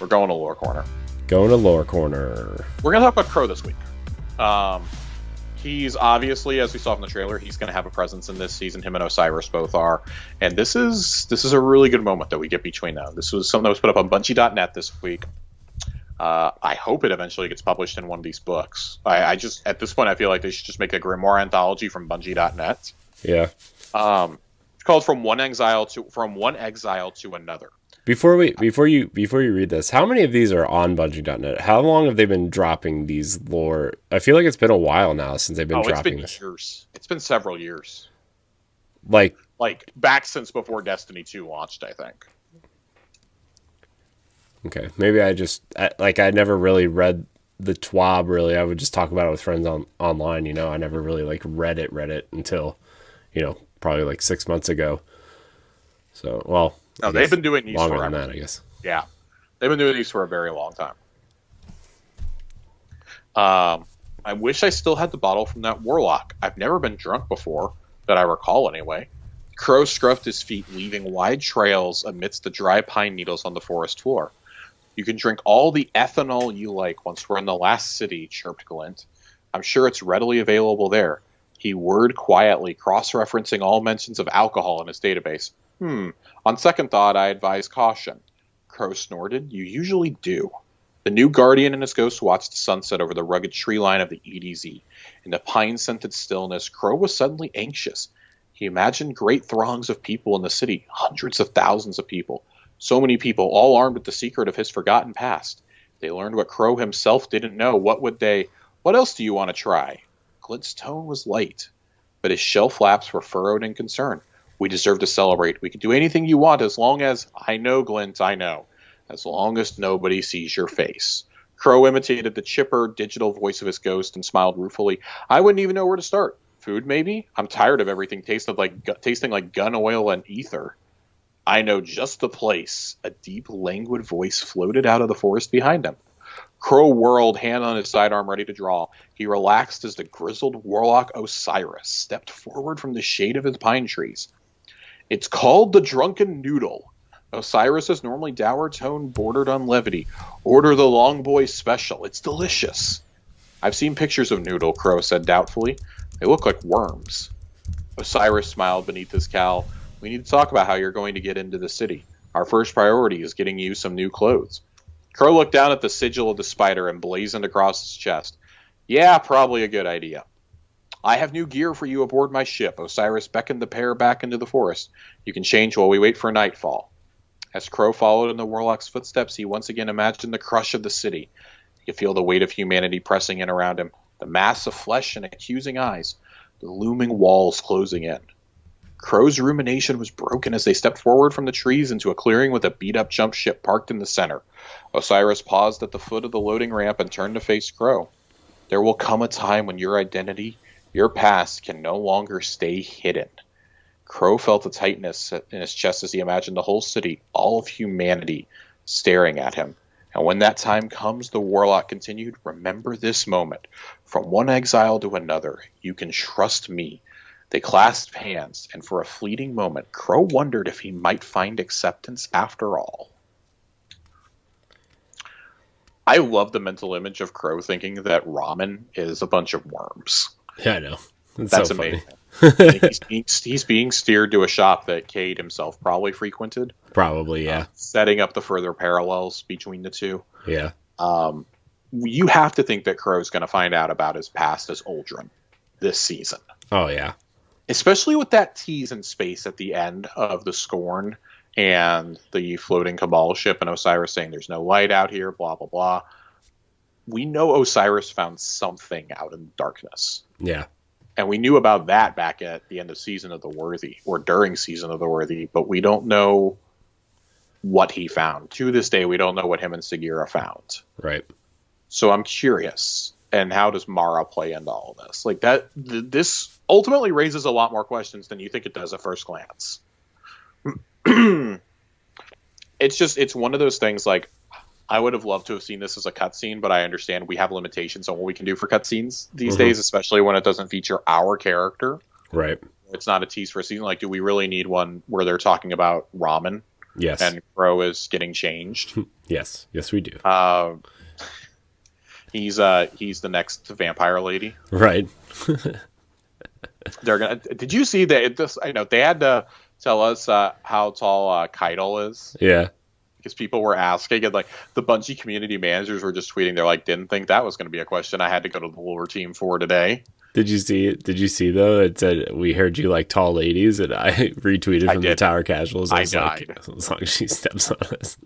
We're going to Lore Corner. Going to Lore Corner. We're going to talk about Crow this week. He's obviously, as we saw from the trailer, he's going to have a presence in this season. Him and Osiris both are. And this is a really good moment that we get between them. This was something that was put up on Bungie.net this week. I hope it eventually gets published in one of these books. I just, at this point, I feel like they should just make a Grimoire anthology from Bungie.net. Yeah. It's called From One Exile to Another. Before you read this, how many of these are on Bungie.net? How long have they been dropping these lore? I feel like it's been a while now since they've been dropping this. Years. It's been several years. Like back since before Destiny 2 launched, I think. Okay, maybe I never really read the TWAB. Really, I would just talk about it with friends online. You know, I never really read it until, probably 6 months ago. So, well. No, they've been doing these longer forever. than that, I guess. Yeah, they've been doing these for a very long time. I wish I still had the bottle from that warlock. I've never been drunk before, that I recall anyway. Crow scruffed his feet, leaving wide trails amidst the dry pine needles on the forest floor. You can drink all the ethanol you like once we're in the last city, chirped Glint. I'm sure it's readily available there. He whirred quietly, cross-referencing all mentions of alcohol in his database. On second thought, I advise caution. Crow snorted. You usually do. The new guardian and his ghost watched the sunset over the rugged tree line of the EDZ. In the pine-scented stillness, Crow was suddenly anxious. He imagined great throngs of people in the city, hundreds of thousands of people. So many people, all armed with the secret of his forgotten past. They learned what Crow himself didn't know. What else do you want to try? Glint's tone was light, but his shell flaps were furrowed in concern. We deserve to celebrate. We can do anything you want as long as, I know, Glint, I know, as long as nobody sees your face. Crow imitated the chipper, digital voice of his ghost and smiled ruefully. I wouldn't even know where to start. Food, maybe? I'm tired of everything tasting like gun oil and ether. I know just the place. A deep, languid voice floated out of the forest behind him. Crow whirled, hand on his sidearm, ready to draw. He relaxed as the grizzled warlock Osiris stepped forward from the shade of his pine trees. It's called the Drunken Noodle. Osiris's normally dour tone bordered on levity. Order the Long Boy Special. It's delicious. I've seen pictures of Noodle, Crow said doubtfully. They look like worms. Osiris smiled beneath his cowl. We need to talk about how you're going to get into the city. Our first priority is getting you some new clothes. Crow looked down at the sigil of the spider and blazoned across his chest. Yeah, probably a good idea. I have new gear for you aboard my ship. Osiris beckoned the pair back into the forest. You can change while we wait for nightfall. As Crow followed in the warlock's footsteps, he once again imagined the crush of the city. He could feel the weight of humanity pressing in around him, the mass of flesh and accusing eyes, the looming walls closing in. Crow's rumination was broken as they stepped forward from the trees into a clearing with a beat-up jump ship parked in the center. Osiris paused at the foot of the loading ramp and turned to face Crow. There will come a time when your identity, your past, can no longer stay hidden. Crow felt a tightness in his chest as he imagined the whole city, all of humanity, staring at him. And when that time comes, the warlock continued, remember this moment. From one exile to another, you can trust me. They clasped hands, and for a fleeting moment, Crow wondered if he might find acceptance after all. I love the mental image of Crow thinking that ramen is a bunch of worms. Yeah, I know. That's so amazing. He's being steered to a shop that Cade himself probably frequented. Probably, yeah. Setting up the further parallels between the two. Yeah. You have to think that Crow's going to find out about his past as Uldren this season. Oh, yeah. Especially with that tease in space at the end of the Scorn and the floating Cabal ship and Osiris saying there's no light out here, blah, blah, blah. We know Osiris found something out in darkness. Yeah. And we knew about that back at the end of Season of the Worthy, or during Season of the Worthy, but we don't know what he found. To this day, we don't know what him and Sagira found. Right. So I'm curious. And how does Mara play into all of this? Like that, this ultimately raises a lot more questions than you think it does at first glance. It's one of those things like, I would have loved to have seen this as a cutscene, but I understand we have limitations on what we can do for cutscenes these days, especially when it doesn't feature our character. Right. It's not a tease for a season. Like, do we really need one where they're talking about ramen? Yes. and Crow is getting changed. Yes, we do. He's the next vampire lady. Right. They're gonna. Did you see that? This I know they had to tell us how tall Keitel is. Yeah. Because people were asking, and like the Bungie community managers were just tweeting. They're like, didn't think that was going to be a question I had to go to the lore team for today. Did you see it? Did you see though? It said we heard you like tall ladies, and I retweeted from the Tower Casuals. I was like, as long as she steps on us.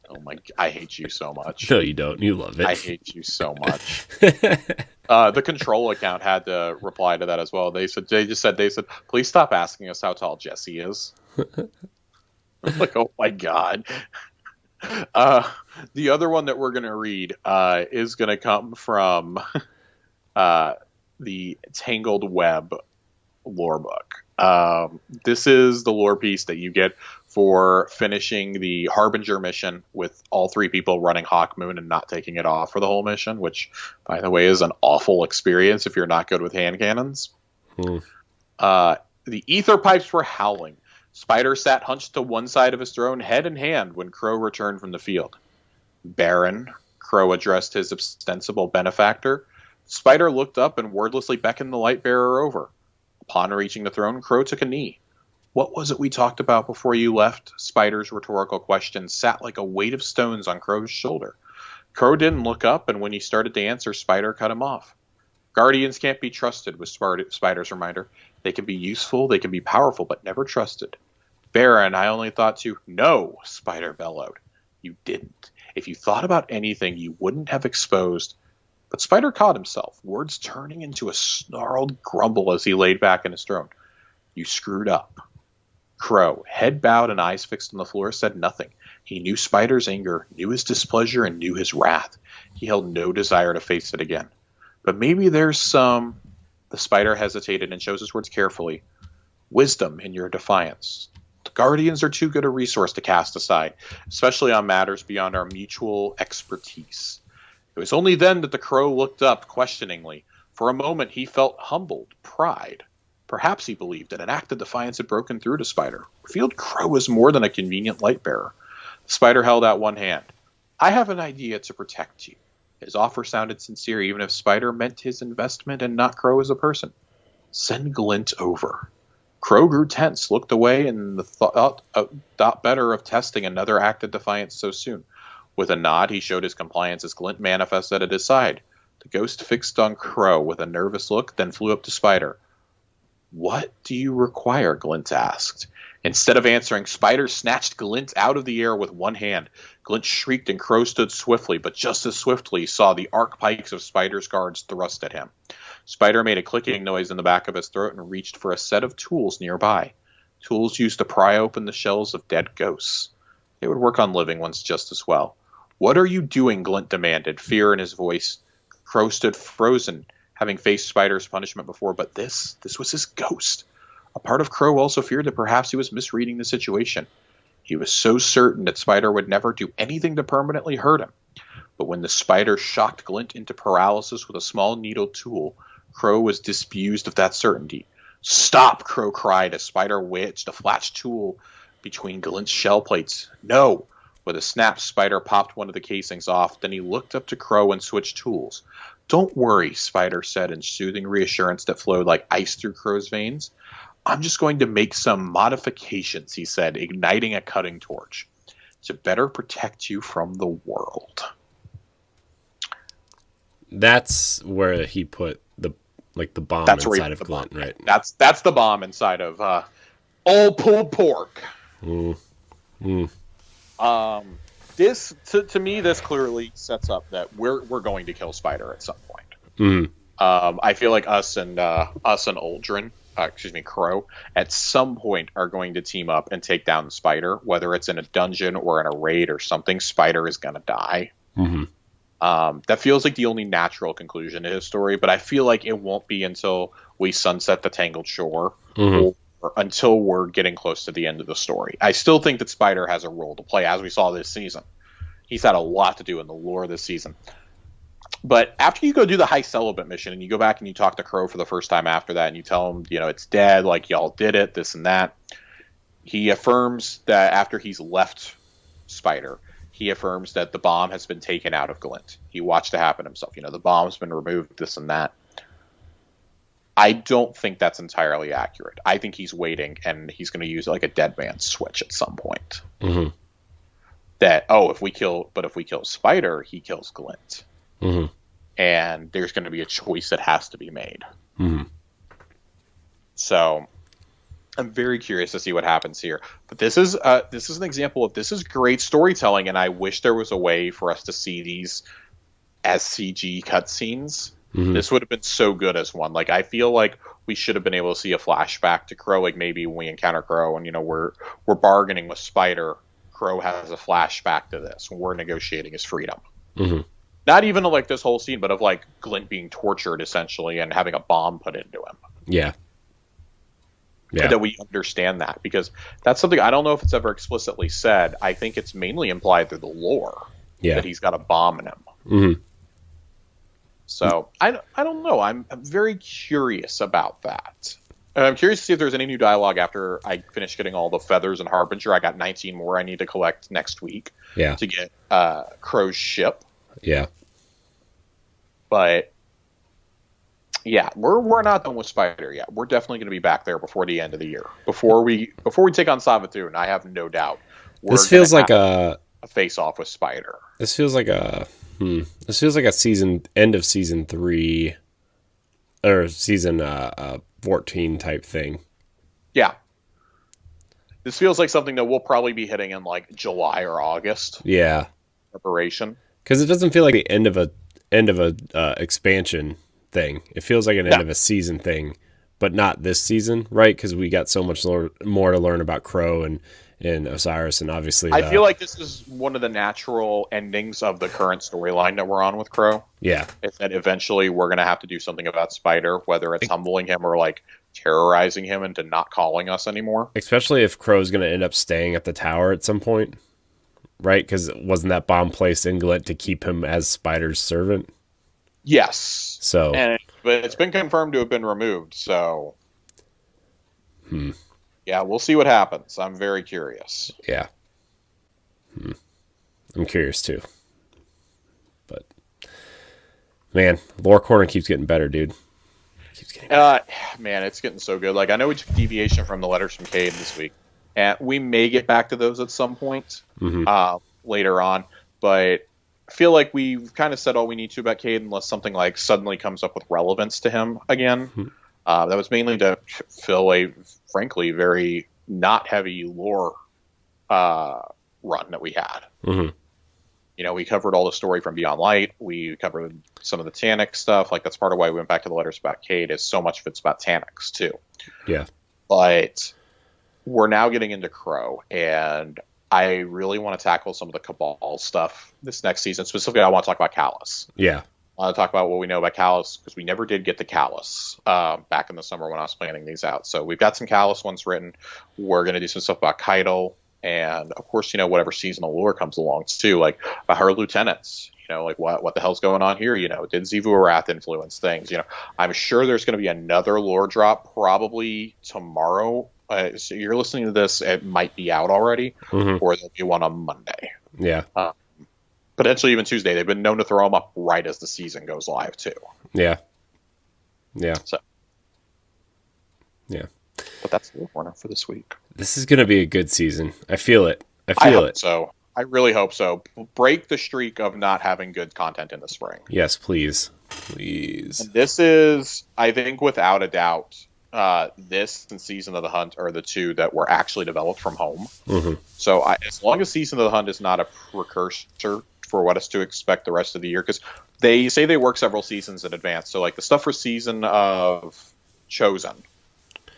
Oh my! I hate you so much. No, you don't. You love it. I hate you so much. The control account had to reply to that as well. They said, please stop asking us how tall Jesse is. Like, oh my god. The other one that we're gonna read is gonna come from the Tangled Web lore book. This is the lore piece that you get for finishing the Harbinger mission with all 3 people running Hawkmoon and not taking it off for the whole mission, which, by the way, is an awful experience if you're not good with hand cannons. The ether pipes were howling. Spider sat hunched to one side of his throne, head in hand, when Crow returned from the field. Baron, Crow addressed his ostensible benefactor. Spider looked up and wordlessly beckoned the light bearer over. Upon reaching the throne, Crow took a knee. What was it we talked about before you left? Spider's rhetorical question sat like a weight of stones on Crow's shoulder. Crow didn't look up, and when he started to answer, Spider cut him off. Guardians can't be trusted, was Spider's reminder. They can be useful, they can be powerful, but never trusted. Baron, I only thought to... No, Spider bellowed. You didn't. If you thought about anything, you wouldn't have exposed... But Spider caught himself, words turning into a snarled grumble as he laid back in his throne. You screwed up. Crow, head bowed and eyes fixed on the floor, said nothing. He knew Spider's anger, knew his displeasure, and knew his wrath. He held no desire to face it again. But maybe there's some... The Spider hesitated and chose his words carefully. Wisdom in your defiance. The Guardians are too good a resource to cast aside, especially on matters beyond our mutual expertise. It was only then that the Crow looked up questioningly. For a moment he felt humbled, pride. Perhaps he believed that an act of defiance had broken through to Spider. Revealed Crow was more than a convenient light bearer. The Spider held out one hand. I have an idea to protect you. His offer sounded sincere, even if Spider meant his investment and not Crow as a person. Send Glint over. Crow grew tense, looked away, and the thought better of testing another act of defiance so soon. With a nod, he showed his compliance as Glint manifested at his side. The ghost fixed on Crow with a nervous look, then flew up to Spider. What do you require? Glint asked. Instead of answering, Spider snatched Glint out of the air with one hand. Glint shrieked and Crow stood swiftly, but just as swiftly saw the arc pikes of Spider's guards thrust at him. Spider made a clicking noise in the back of his throat and reached for a set of tools nearby. Tools used to pry open the shells of dead ghosts. They would work on living ones just as well. What are you doing? Glint demanded, fear in his voice. Crow stood frozen, having faced Spider's punishment before, but this was his ghost. A part of Crow also feared that perhaps he was misreading the situation. He was so certain that Spider would never do anything to permanently hurt him. But when the Spider shocked Glint into paralysis with a small needle tool, Crow was disabused of that certainty. Stop! Crow cried as Spider wedged a flat tool between Glint's shell plates. No! With a snap, Spider popped one of the casings off. Then he looked up to Crow and switched tools. Don't worry, Spider said in soothing reassurance that flowed like ice through Crow's veins. I'm just going to make some modifications, he said, igniting a cutting torch, to better protect you from the world. That's where he put the bomb inside of Glint, right? That's the bomb inside of old pulled pork. This to me, this clearly sets up that we're going to kill Spider at some point. I feel like us and Aldrin, Crow, at some point are going to team up and take down Spider, whether it's in a dungeon or in a raid or something. Spider is going to die. That feels like the only natural conclusion to his story, but I feel like it won't be until we sunset the Tangled Shore or until we're getting close to the end of the story. I still think that Spider has a role to play, as we saw this season. He's had a lot to do in the lore this season. But after you go do the High Celibate mission and you go back and you talk to Crow for the first time after that and you tell him, it's dead, like y'all did it, this and that, He affirms that after he's left Spider, he affirms that the bomb has been taken out of Glint. He watched it happen himself. The bomb's been removed, this and that. I don't think that's entirely accurate. I think he's waiting, and he's going to use like a dead man's switch at some point. Mm-hmm. That, if we kill Spider, he kills Glint. Mm-hmm. And there's going to be a choice that has to be made. Mm-hmm. So I'm very curious to see what happens here. But this is an example of, this is great storytelling, and I wish there was a way for us to see these as CG cutscenes. Mm-hmm. This would have been so good as one. Like, I feel like we should have been able to see a flashback to Crow, like maybe when we encounter Crow and we're bargaining with Spider. Crow has a flashback to this when we're negotiating his freedom. Mm-hmm. Not even like this whole scene, but of like Glint being tortured essentially and having a bomb put into him. Yeah. Yeah. That we understand that, because that's something I don't know if it's ever explicitly said. I think it's mainly implied through the lore that he's got a bomb in him. Mm-hmm. So I don't know. I'm very curious about that. And I'm curious to see if there's any new dialogue after I finish getting all the feathers and Harbinger. I got 19 more I need to collect next week to get Crow's ship. Yeah. But yeah, we're not done with Spider yet. We're definitely going to be back there before the end of the year. Before we take on Savathun, I have no doubt. This feels like a face off with Spider. This feels like a end of season 3 or season 14 type thing. Yeah. This feels like something that we'll probably be hitting in like July or August. Yeah. Preparation. Because it doesn't feel like the end of a expansion thing. It feels like an end of a season thing, but not this season, right? Because we got so much more to learn about Crow and Osiris, and obviously I feel like this is one of the natural endings of the current storyline that we're on with Crow. Yeah. Is that eventually we're going to have to do something about Spider, whether it's humbling him or like terrorizing him into not calling us anymore. Especially if Crow's going to end up staying at the tower at some point, right? Because wasn't that bomb placed in Glint to keep him as Spider's servant? Yes. So, but it's been confirmed to have been removed, so... Yeah, we'll see what happens. I'm very curious. Yeah. I'm curious too. But man, Lore Corner keeps getting better, dude. Man, it's getting so good. Like, I know we took deviation from the letters from Cade this week, and we may get back to those at some point later on, but I feel like we've kind of said all we need to about Cade unless something like suddenly comes up with relevance to him again. That was mainly to fill a, frankly, very not heavy lore run that we had. We covered all the story from Beyond Light. We covered some of the Tanic stuff. Like, that's part of why we went back to the letters about Cade, is so much of it's about Tanics, too. Yeah. But we're now getting into Crow, and I really want to tackle some of the Cabal stuff this next season. Specifically, I want to talk about Callus. Yeah. I want to talk about what we know about Callus, because we never did get the Callus back in the summer when I was planning these out. So we've got some Callus ones written. We're going to do some stuff about Keitel, and of course, whatever seasonal lore comes along too, like about her lieutenants. Like what the hell's going on here? Did Xivu Arath influence things? I'm sure there's going to be another lore drop probably tomorrow. So you're listening to this, it might be out already, or there'll be one on Monday. Yeah. Potentially even Tuesday. They've been known to throw them up right as the season goes live, too. Yeah. Yeah. So. Yeah. But that's the corner for this week. This is going to be a good season. I feel it. I hope so. I really hope so. Break the streak of not having good content in the spring. Yes, please. Please. And this is, I think, without a doubt, this and Season of the Hunt are the two that were actually developed from home. So as long as Season of the Hunt is not a precursor for what is to expect the rest of the year, because they say they work several seasons in advance. So like the stuff for Season of Chosen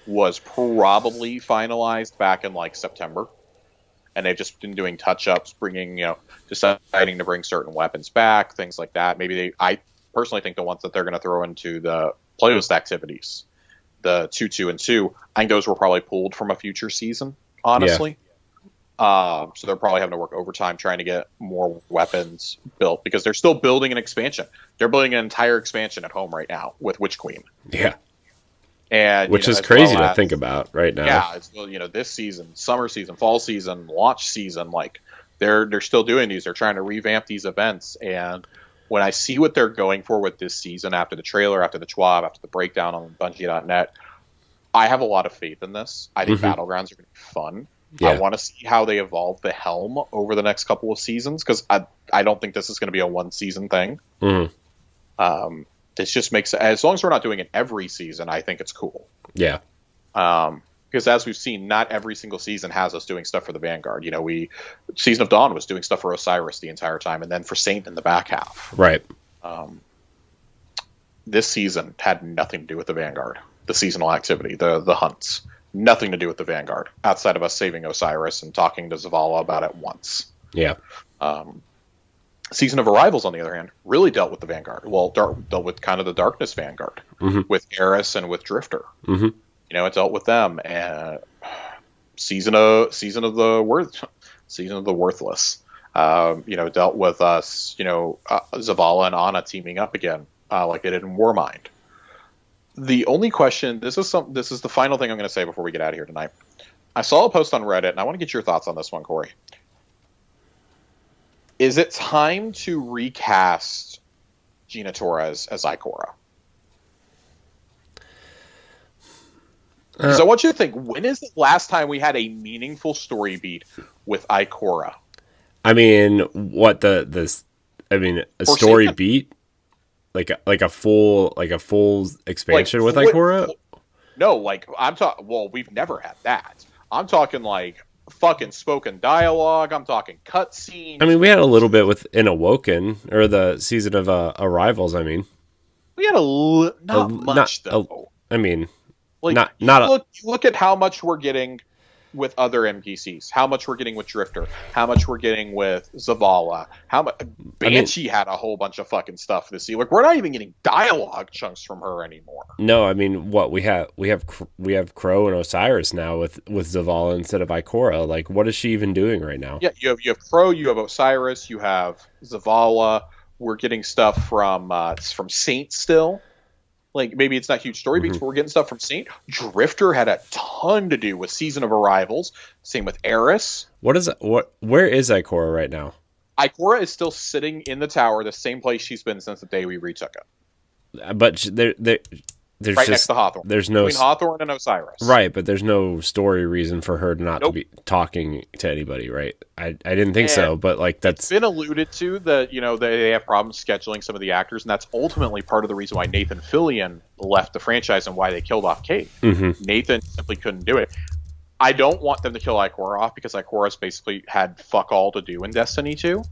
was probably finalized back in like September, and they've just been doing touch-ups, bringing, deciding to bring certain weapons back, things like that. I personally think the ones that they're going to throw into the playlist activities, the 2, and 2, I think those were probably pulled from a future season, honestly. So they're probably having to work overtime trying to get more weapons built, because they're still building an expansion. They're building an entire expansion at home right now with Witch Queen. Yeah. And which is as well crazy to as, think about right now. yeah, it's, this season, summer season, fall season, launch season, like they're still doing these. They're trying to revamp these events, and when I see what they're going for with this season, after the trailer, after the TWAB, after the breakdown on Bungie.net, I have a lot of faith in this. I think Battlegrounds are going to be fun. Yeah. I want to see how they evolve the helm over the next couple of seasons, because I don't think this is going to be a one season thing. This just makes, as long as we're not doing it every season, I think it's cool. Yeah. Because as we've seen, not every single season has us doing stuff for the Vanguard. Season of Dawn was doing stuff for Osiris the entire time, and then for Saint in the back half. Right. This season had nothing to do with the Vanguard. The seasonal activity, the hunts, nothing to do with the Vanguard, outside of us saving Osiris and talking to Zavala about it once. Yeah. Season of Arrivals, on the other hand, really dealt with the Vanguard. Well, dealt with kind of the Darkness Vanguard, with Eris and with Drifter. It dealt with them. And season of the Worthless. Dealt with us. Zavala and Ana teaming up again, like they did in Warmind. The only question, this is the final thing I'm going to say before we get out of here tonight. I saw a post on Reddit, and I want to get your thoughts on this one, Corey. Is it time to recast Gina Torres as Ikora? So I want you to think, when is the last time we had a meaningful story beat with Ikora? I mean, what a story beat? Like a full expansion with Ikora? No, I'm talking. Well, we've never had that. I'm talking fucking spoken dialogue. I'm talking cutscenes. I mean, we had a little bit in Awoken, or the season of Arrivals. I mean, we had not much though. Look at how much we're getting with other NPCs, how much we're getting with Drifter, how much we're getting with Zavala, how much Banshee had a whole bunch of fucking stuff this year. We're not even getting dialogue chunks from her anymore. No, I mean, what we have Crow and Osiris now with Zavala instead of Ikora. What is she even doing right now? Yeah, you have Crow, you have Osiris, you have Zavala. We're getting stuff from Saint still. Maybe it's not huge story beats, but we're getting stuff from Saint. Drifter had a ton to do with Season of Arrivals. Same with Eris. Where is Ikora right now? Ikora is still sitting in the tower, the same place she's been since the day we retook it. But there's right next to Hawthorne. There's no between Hawthorne and Osiris. Right, but there's no story reason for her to not to be talking to anybody, right? I didn't think so, but that's it's been alluded to that they have problems scheduling some of the actors, and that's ultimately part of the reason why Nathan Fillion left the franchise and why they killed off Kate. Nathan simply couldn't do it. I don't want them to kill Ikora off, because Ikora's basically had fuck all to do in Destiny 2.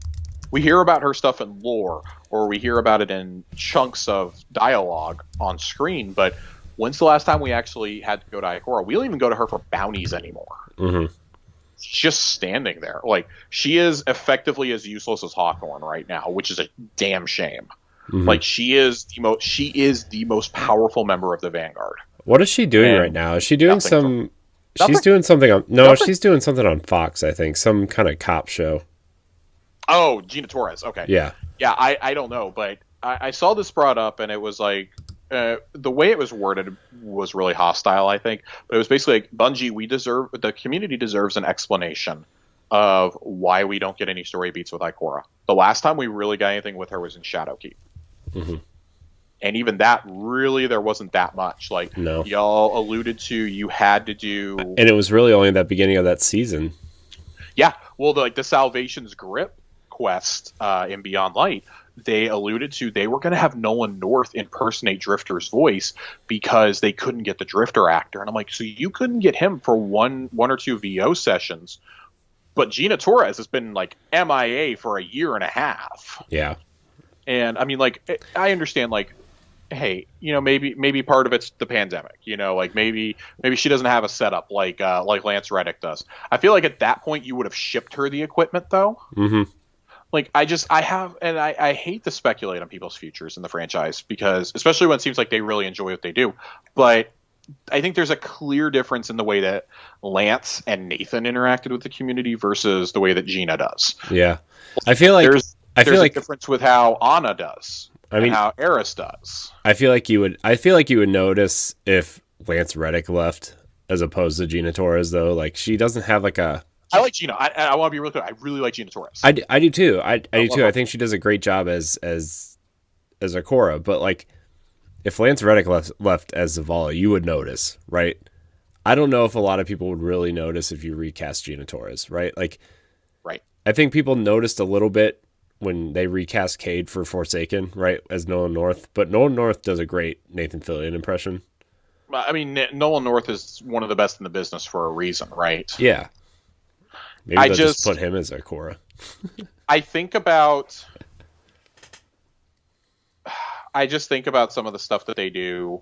We hear about her stuff in lore, or we hear about it in chunks of dialogue on screen, but when's the last time we actually had to go to Ikora? We don't even go to her for bounties anymore. She's just standing there. She is effectively as useless as Hawthorne right now, which is a damn shame. She is the most powerful member of the Vanguard. What is she doing right now? Is she doing nothing. She's doing something on... No, nothing. She's doing something on Fox, I think. Some kind of cop show. Oh, Gina Torres. Okay. Yeah. Yeah, I don't know, but I saw this brought up, and it was the way it was worded was really hostile, I think. But it was basically Bungie, the community deserves an explanation of why we don't get any story beats with Ikora. The last time we really got anything with her was in Shadowkeep. And even that, really, there wasn't that much. No. Y'all alluded to, you had to do... And it was really only that beginning of that season. Yeah. Well, the Salvation's Grip quest in Beyond Light, they alluded to they were going to have Nolan North impersonate Drifter's voice because they couldn't get the Drifter actor. And I'm like, so you couldn't get him for one or two VO sessions, but Gina Torres has been MIA for a year and a half. Yeah. And I mean, I understand, hey, maybe part of it's the pandemic, maybe she doesn't have a setup like Lance Reddick does. I feel like at that point you would have shipped her the equipment though. I hate to speculate on people's futures in the franchise, because especially when it seems like they really enjoy what they do, but I think there's a clear difference in the way that Lance and Nathan interacted with the community versus the way that Gina does. Yeah. I feel like there's a difference with how Ana does. And how Eris does. I feel like you would notice if Lance Reddick left as opposed to Gina Torres, though. Like, she doesn't have like a. I like Gina. I want to be real clear. I really like Gina Torres. I do too. I do love too. her. I think she does a great job as Ikora. But like, if Lance Reddick left as Zavala, you would notice, right? I don't know if a lot of people would really notice if you recast Gina Torres, right? Like, Right. I think people noticed a little bit when they recast Cade for Forsaken, right, as Nolan North. But Nolan North does a great Nathan Fillion impression. I mean, Nolan North is one of the best in the business for a reason, right? Yeah. Maybe they'll just put him as Ikora. I just think about some of the stuff that they do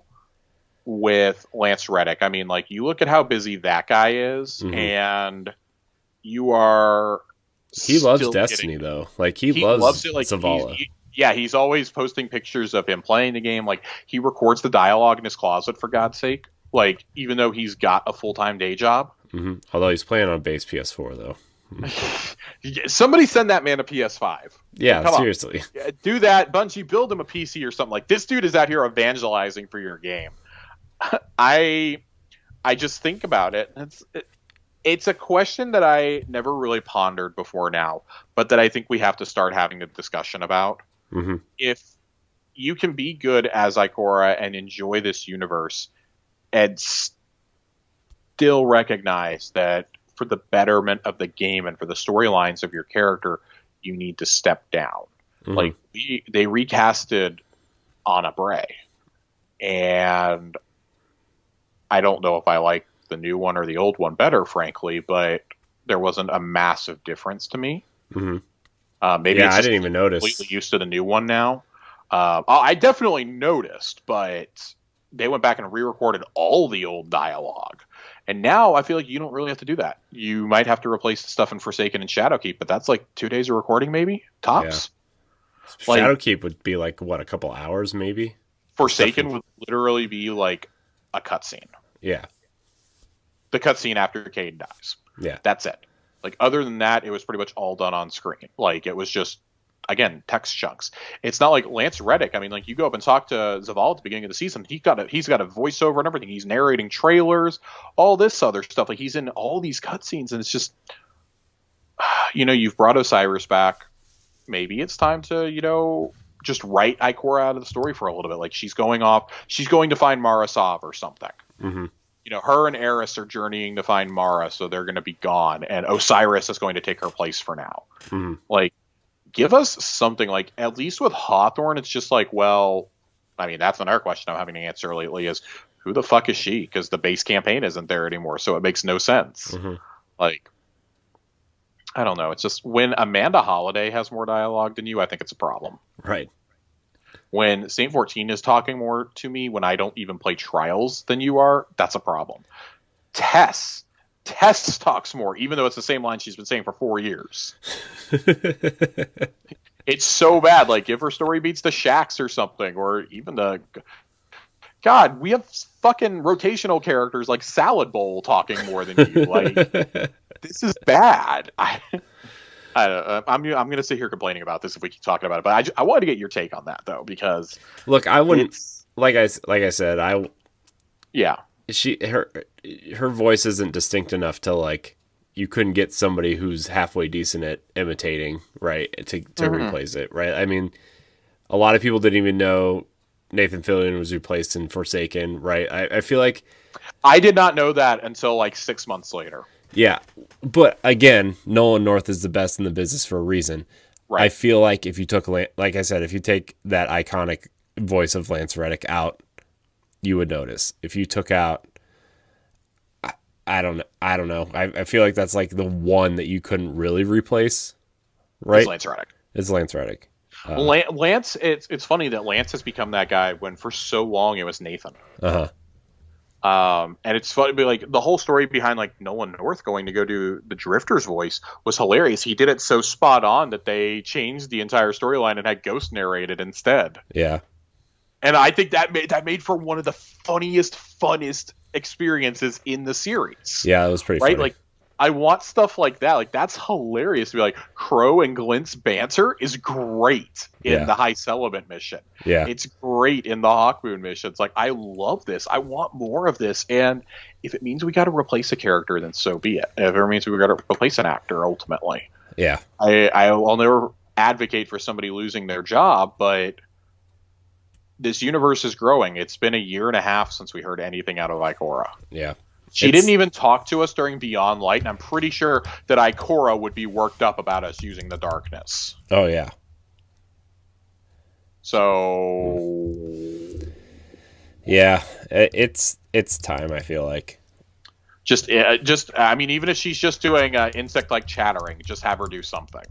with Lance Reddick. I mean, like, you look at how busy that guy is, and you are. He loves Destiny, though. Like, he loves it. Like, Zavala. He's always posting pictures of him playing the game. Like, he records the dialogue in his closet, for God's sake. Like, even though he's got a full-time day job. Mm-hmm. Although he's playing on base PS4, though. Somebody send that man a PS5. Yeah, seriously. Do that. Bungie, build him a PC or something. Like, this dude is out here evangelizing for your game. I just think about it. It's a question that I never really pondered before now, but that I think we have to start having a discussion about. Mm-hmm. If you can be good as Ikora and enjoy this universe and still recognize that for the betterment of the game and for the storylines of your character, you need to step down. Mm-hmm. Like, they recasted Anna Bray, and I don't know if I like the new one or the old one better, frankly, but there wasn't a massive difference to me. Mm-hmm. Maybe I didn't even notice. Completely used to the new one now. I definitely noticed, but they went back and re-recorded all the old dialogue. And now I feel like you don't really have to do that. You might have to replace the stuff in Forsaken and Shadowkeep, but that's like 2 days of recording, maybe tops. Yeah. Shadowkeep would be like what, a couple hours, maybe. Forsaken would literally be like a cutscene. Yeah. The cutscene after Cade dies. Yeah. That's it. Like, other than that, it was pretty much all done on screen. Like, it was just, again, text chunks. It's not like Lance Reddick. I mean, like, you go up and talk to Zavala at the beginning of the season. He's got a voiceover and everything. He's narrating trailers, all this other stuff. Like, he's in all these cutscenes, and it's just, you've brought Osiris back. Maybe it's time to, just write Ikora out of the story for a little bit. Like, she's going to find Mara Sov or something. Mm-hmm. Her and Eris are journeying to find Mara, so they're going to be gone, and Osiris is going to take her place for now. Mm-hmm. Like, give us something. Like, at least with Hawthorne, it's just like, well, I mean, that's another question I'm having to answer lately is, who the fuck is she? Because the base campaign isn't there anymore, so it makes no sense. Mm-hmm. Like, I don't know. It's just, when Amanda Holiday has more dialogue than you, I think it's a problem. Right. When Saint 14 is talking more to me when I don't even play Trials than you are, that's a problem. Tess talks more, even though it's the same line she's been saying for 4 years. It's so bad. Like, give her story beats the Shacks or something, or even the... God, we have fucking rotational characters like Salad Bowl talking more than you. Like, this is bad. I'm going to sit here complaining about this if we keep talking about it, but I wanted to get your take on that though, because look, I wouldn't like I said, her voice isn't distinct enough to, like, you couldn't get somebody who's halfway decent at imitating, right, to Mm-hmm. replace it, right? I mean, a lot of people didn't even know Nathan Fillion was replaced in Forsaken, right? I feel like I did not know that until like 6 months later. Yeah, but again, Nolan North is the best in the business for a reason. Right. I feel like if you took, like I said, if you take that iconic voice of Lance Reddick out, you would notice. If you took out, I don't know. I feel like that's like the one that you couldn't really replace. Right. It's Lance Reddick. It's Lance Reddick. Lance. It's funny that Lance has become that guy when for so long it was Nathan. Uh-huh. And it's funny, but like the whole story behind like Nolan North going to go do the Drifter's voice was hilarious. He did it so spot on that they changed the entire storyline and had Ghost narrated instead. Yeah. And I think that made for one of the funnest experiences in the series. Yeah, it was pretty funny. Like, I want stuff like that. Like that's hilarious to be like Crow and Glint's banter is great in Yeah. the High Celibate mission. Yeah. It's great in the Hawkmoon mission. It's like I love this. I want more of this. And if it means we got to replace a character, then so be it. If it means we got to replace an actor, ultimately, Yeah. I'll never advocate for somebody losing their job, but this universe is growing. It's been a year and a half since we heard anything out of Ikora. Yeah. She didn't even talk to us during Beyond Light, and I'm pretty sure that Ikora would be worked up about us using the darkness. Oh yeah. So Yeah, it's time, I feel like. just I mean, even if she's just doing insect like chattering, just have her do something,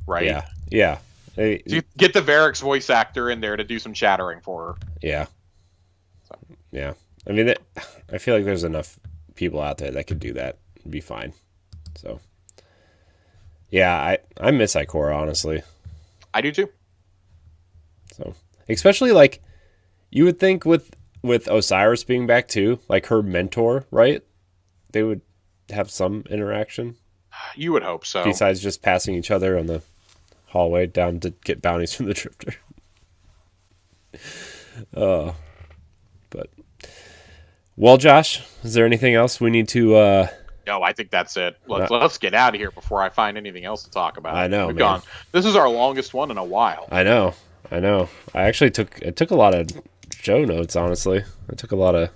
right? Yeah. Yeah. Get the Varric's voice actor in there to do some chattering for her. Yeah. Yeah. I mean, I feel like there's enough people out there that could do that and be fine. So, yeah, I miss Ikora, honestly. I do too. So, especially like you would think with Osiris being back too, like her mentor, right? They would have some interaction You would hope so. besides just passing each other on the hallway down to get bounties from the Drifter. But well, Josh, is there anything else we need to? No, I think that's it. Let's get out of here before I find anything else to talk about. I know, We've man. gone. This is our longest one in a while. I know. I actually took a lot of show notes. Honestly, I took a lot of.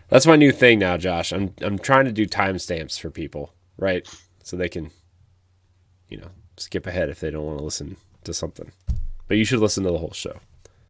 That's my new thing now, Josh. I'm trying to do timestamps for people, right? So they can, skip ahead if they don't want to listen to something. But you should listen to the whole show.